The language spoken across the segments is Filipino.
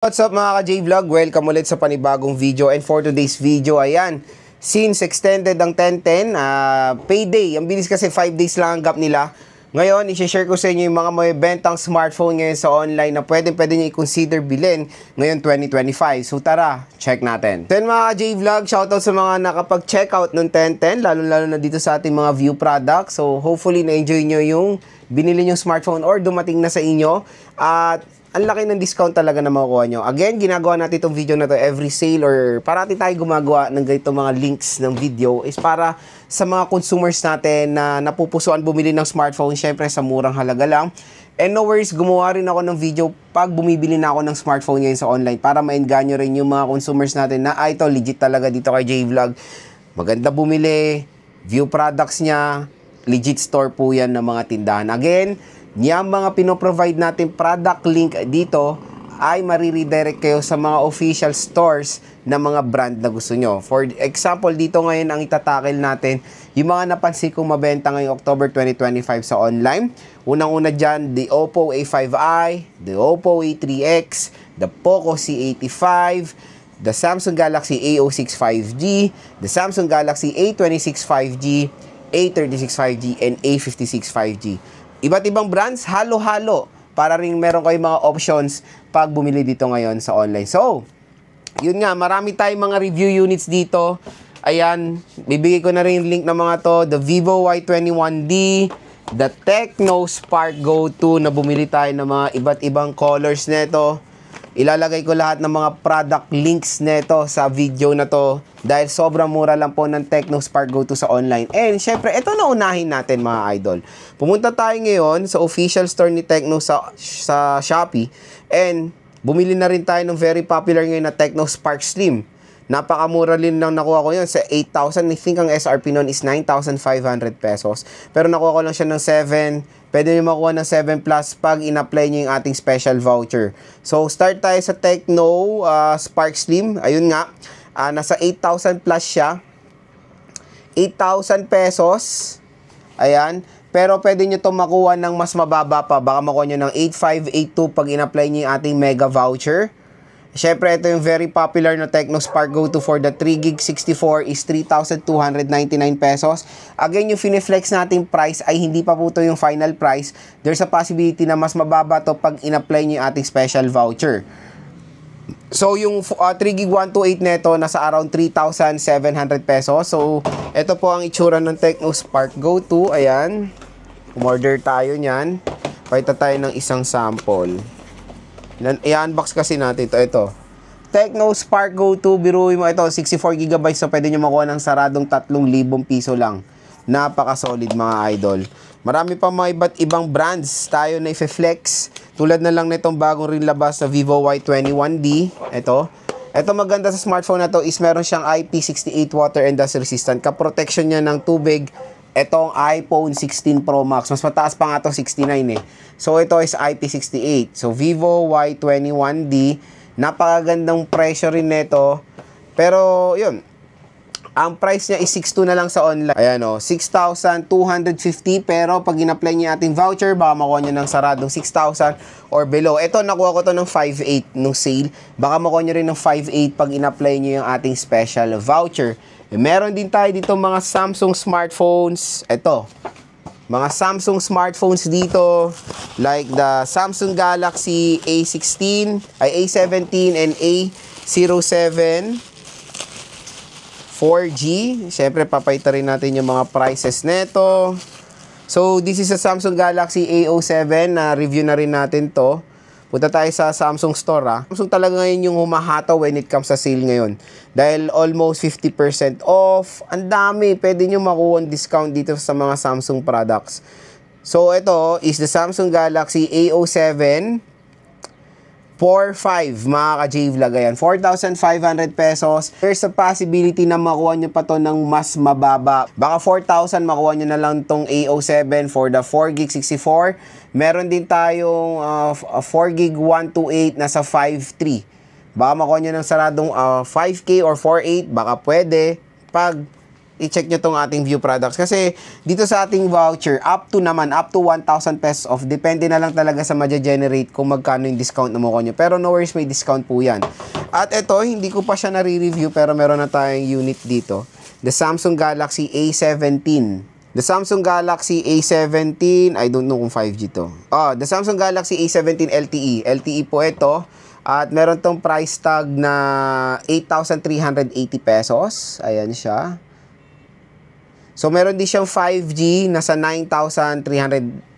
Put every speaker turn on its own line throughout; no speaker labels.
What's up mga ka-J-Vlog? Welcome ulit sa panibagong video. And for today's video, ayan, since extended ang 10-10, payday. Ang bilis kasi 5 days lang ang gap nila. Ngayon, i-share ko sa inyo yung mga may bentang smartphone ngayon sa online na pwede nyo i-consider bilhin ngayon 2025. So tara, check natin. Then mga ka-J-Vlog, shoutout sa mga nakapag-checkout ng 10-10, lalo-lalo na dito sa ating mga view products. So hopefully na-enjoy nyo yung binili nyo smartphone or dumating na sa inyo. At ang laki ng discount talaga na makukuha nyo. Again, ginagawa natin itong video na to every sale or parati tayo gumagawa ng ganito mga links ng video is para sa mga consumers natin na napupusuan bumili ng smartphone, syempre sa murang halaga lang. And no worries, gumawa rin ako ng video pag bumibili na ako ng smartphone ngayon sa online para maengganyo rin yung mga consumers natin na ito legit talaga dito kay J-Vlog. Maganda bumili, view products niya, legit store po yan ng mga tindahan. Again, yung mga pinoprovide natin product link dito ay mariredirect kayo sa mga official stores na mga brand na gusto nyo. For example, dito ngayon ang itatakil natin yung mga napansin kong mabenta ngayong October 2025 sa online. Unang-una dyan, the Oppo A5i, the Oppo A3X, the Poco C85, the Samsung Galaxy A06 5G, the Samsung Galaxy A26 5G, A36 5G, and A56 5G. Iba't ibang brands, halo-halo para rin meron kayong mga options pag bumili dito ngayon sa online. So, yun nga, marami tayong mga review units dito. Ayan, bibigay ko na rin yung link ng mga to. The Vivo Y21D, the Tecno Spark Go 2 na bumili tayo ng mga iba't ibang colors neto. Ilalagay ko lahat ng mga product links neto sa video na to dahil sobrang mura lang po ng Tecno Spark Go 2 sa online. And syempre, ito na unahin natin mga idol. Pumunta tayo ngayon sa official store ni Tecno sa Shopee and bumili na rin tayo ng very popular ngayon na Tecno Spark Slim. Napakamura rin lang nakuha ko yun sa 8,000. I think ang SRP nun is 9,500 pesos. Pero nakuha ko lang siya ng 7. Pwede nyo makuha ng 7 plus pag in-apply nyo yung ating special voucher. So, start tayo sa Tecno Spark Slim. Ayun nga, nasa 8,000 plus siya. 8,000 pesos. Ayan. Pero pwede nyo itong makuha ng mas mababa pa. Baka makuha nyo ng 8,582 pag in-apply nyo yung ating mega voucher. Siyempre, ito yung very popular na Tecno Spark Go 2 for the 3GB 64 is 3,299 pesos. Again, yung fineflex nating price ay hindi pa po ito yung final price. There's a possibility na mas mababa to pag in-apply nyo yung ating special voucher. So, yung 3GB 128 neto nasa around 3,700 pesos. So, ito po ang itsura ng Tecno Spark Go 2. Ayan. Umorder tayo nyan. Pakita tayo ng isang sample. I-unbox kasi natin ito. Tecno Spark Go 2, biruin mo ito, 64GB, so pwede nyo makuha ng saradong 3,000 piso lang. Napaka-solid mga idol. Marami pa mga iba't ibang brands tayo na i-flex. Tulad na lang nitong bagong rin labas na Vivo Y21D. Ito maganda sa smartphone na to is meron siyang IP68 water and dust resistant. Ka-protection niya ng tubig. Itong iPhone 16 Pro Max. Mas mataas pa nga ito, 69 eh. So, ito is IP68. So, Vivo Y21D. Napakagandang presyo rin nito. Pero, yun. Ang price niya is 6,200 na lang sa online. Ayan o, 6,250. Pero, pag in-apply niya ating voucher, baka makuha niya ng saradong 6,000 or below. Ito, nakuha ko to ng 5,800 nung sale. Baka makuha niya rin ng 5,800 pag in-apply niyo yung ating special voucher. Meron din tayo dito mga Samsung smartphones. Ito, mga Samsung smartphones dito like the Samsung Galaxy A17 and A07 4G. Siyempre, papayta rin natin yung mga prices neto. So, this is a Samsung Galaxy A07 na review na rin natin to. Punta tayo sa Samsung store. Samsung talaga ngayon yung humahataw when it comes sa sale ngayon. Dahil almost 50% off. Ang dami. Pwede nyo makuha discount dito sa mga Samsung products. So, ito is the Samsung Galaxy A07 4.5 mga ka-J-Vlog. Ayan, 4,500 pesos. There's a possibility na makuha nyo pa to ng mas mababa. Baka 4,000 makuha nyo na lang tong A07 for the 4GB 64. Meron din tayong 4GB 128 na sa 5.3. Baka makuha nyo ng saradong 5K or 4.8. Baka pwede pag i-check nyo tong ating view products. Kasi dito sa ating voucher, up to 1,000 pesos off. Depende na lang talaga sa ma-generate kung magkano yung discount na mukha nyo. Pero no worries, may discount po yan. At ito, hindi ko pa siya nare-review pero meron na tayong unit dito. The Samsung Galaxy A17. The Samsung Galaxy A17, I don't know kung 5G to. The Samsung Galaxy A17 LTE. LTE po ito. At meron tong price tag na 8,380 pesos. Ayan siya. So, meron din siyang 5G na sa 9,300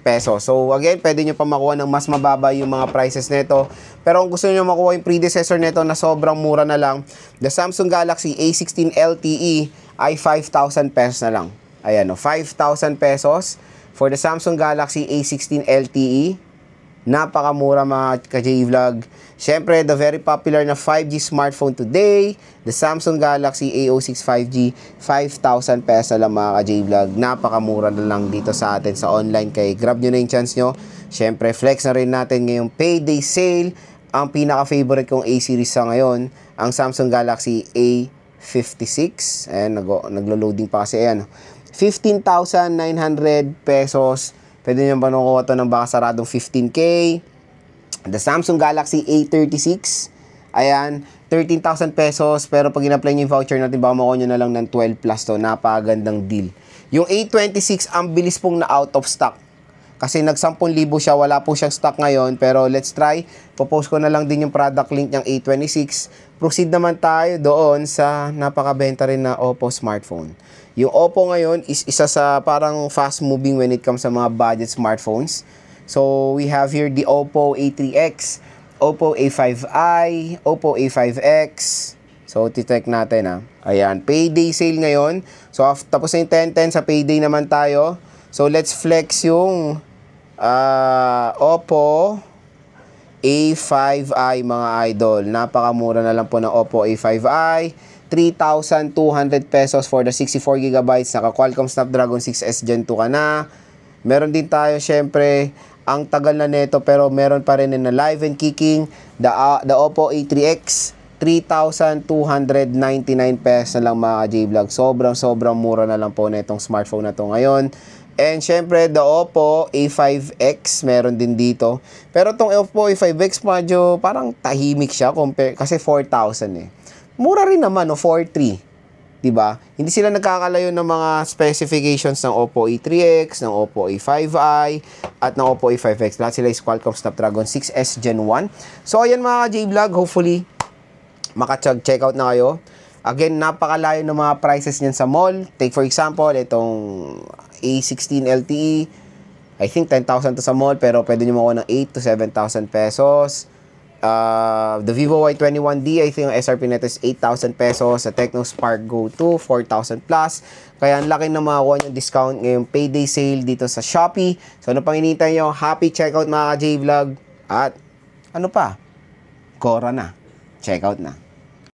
pesos. So, again, pwede nyo pa makuha ng mas mababa yung mga prices nito. Pero kung gusto nyo makuha yung predecessor nito na sobrang mura na lang, the Samsung Galaxy A16 LTE ay 5,000 pesos na lang. Ayan, 5,000 pesos for the Samsung Galaxy A16 LTE. Napakamura mga ka-J-Vlog. Siyempre, the very popular na 5G smartphone today, the Samsung Galaxy A06 5G, 5,000 pesos na lang mga ka-J-Vlog. Napakamura na lang dito sa atin sa online. Kaya grab nyo na yung chance nyo. Siyempre, flex na rin natin ngayong payday sale. Ang pinaka-favorite kong A-series sa ngayon, ang Samsung Galaxy A56. Ayan, naglo-loading pa kasi. Ayan, 15,900 pesos. Pwede nyo ba nakuha ito ng baka saradong 15K. The Samsung Galaxy A36. Ayan, 13,000 pesos. Pero pag in-apply nyo yung voucher natin, baka makuha nyo na lang ng 12 plus to. Napakagandang deal. Yung A26, ang bilis pong na out of stock. Kasi nag-10,000 siya, wala po siyang stock ngayon. Pero let's try. Popost ko na lang din yung product link ng A26. Proceed naman tayo doon sa napakabenta rin na Oppo smartphone. Yung Oppo ngayon is isa sa parang fast moving when it comes sa mga budget smartphones. So, we have here the Oppo A3X, Oppo A5i, Oppo A5X. So, titech natin ha. Ayan, payday sale ngayon. So, tapos na yung 10-10 sa payday naman tayo. So, let's flex yung Oppo A5i mga idol. Napakamura na lang po ng Oppo A5i. 3,200 pesos for the 64GB. Naka Qualcomm Snapdragon 6S Gen 2 ka na. Meron din tayo syempre ang tagal na neto pero meron pa rin na live and kicking. The Oppo A3X. 3,299 pesos na lang mga J-Vlog. Sobrang mura na lang po na itong smartphone na to ngayon. And syempre, the Oppo A5X, meron din dito. Pero itong Oppo A5X, medyo parang tahimik siya kasi 4,000 eh. Mura rin naman, 4,300. Diba? Hindi sila nagkakalayo ng mga specifications ng Oppo A3X, ng Oppo A5i, at ng Oppo A5X. Lahat sila is Qualcomm Snapdragon 6S Gen 1. So, ayan mga J-Vlog, hopefully, maka-check out na kayo. Again, napakalayo ng mga prices niyan sa mall. Take for example, itong A16 LTE, I think 10,000 to sa mall, pero pwede nyo makuha ng 8,000 to 7,000 pesos. The Vivo Y21D, I think ang SRP nito is 8,000 pesos. Sa Tecno Spark Go 2, 4,000 plus. Kaya ang laki na makakuha yung discount ngayong payday sale dito sa Shopee. So ano pang hinihintay nyo? Happy checkout mga J-Vlog. At ano pa? Cora na. Checkout na.